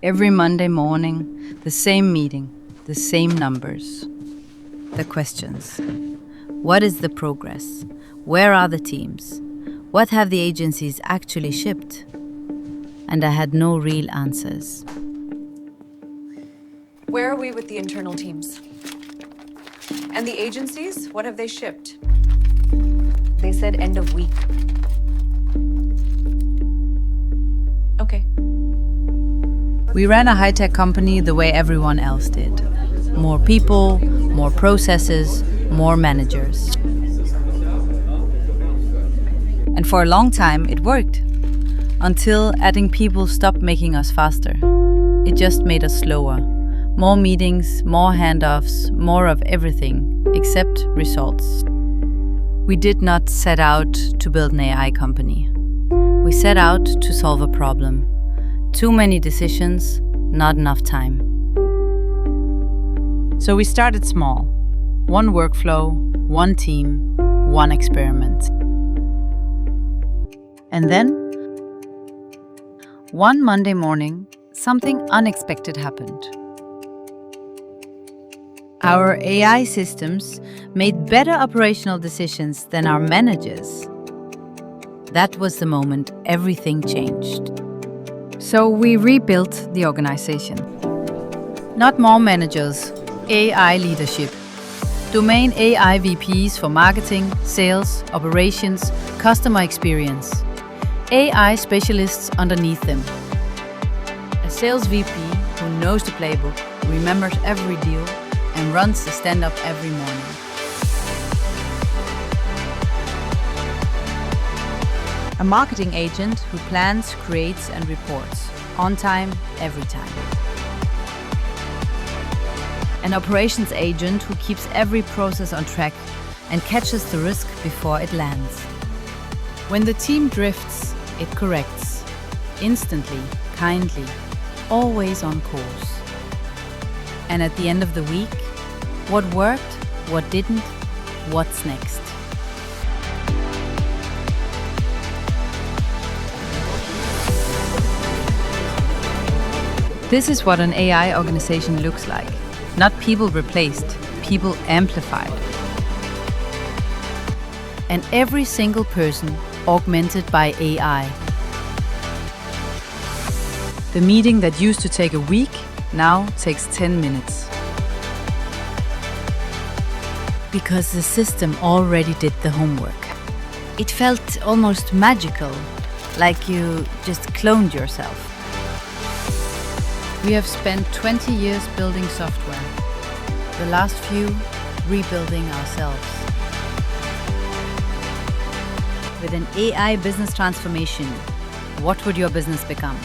Every Monday morning, the same meeting, the same numbers. The questions. What is the progress? Where are the teams? What have the agencies actually shipped? And I had no real answers. Where are we with the internal teams? And the agencies, what have they shipped? They said end of week. Okay. We ran a high-tech company the way everyone else did. More people, more processes, more managers. And for a long time, it worked. Until adding people stopped making us faster. It just made us slower. More meetings, more handoffs, more of everything, except results. We did not set out to build an AI company. We set out to solve a problem. Too many decisions, not enough time. So we started small. One workflow, one team, one experiment. And then, one Monday morning, something unexpected happened. Our AI systems made better operational decisions than our managers. That was the moment everything changed. So we rebuilt the organization. Not more managers, AI leadership. Domain AI VPs for marketing, sales, operations, customer experience. AI specialists underneath them. A sales VP who knows the playbook, remembers every deal, and runs the stand-up every morning. A marketing agent who plans, creates, and reports, on time, every time. An operations agent who keeps every process on track and catches the risk before it lands. When the team drifts, it corrects. Instantly, kindly, always on course. And at the end of the week, what worked, what didn't, what's next? This is what an AI organization looks like. Not people replaced, people amplified. And every single person augmented by AI. The meeting that used to take a week now takes 10 minutes. Because the system already did the homework. It felt almost magical, like you just cloned yourself. We have spent 20 years building software. The last few, rebuilding ourselves. With an AI business transformation, what would your business become?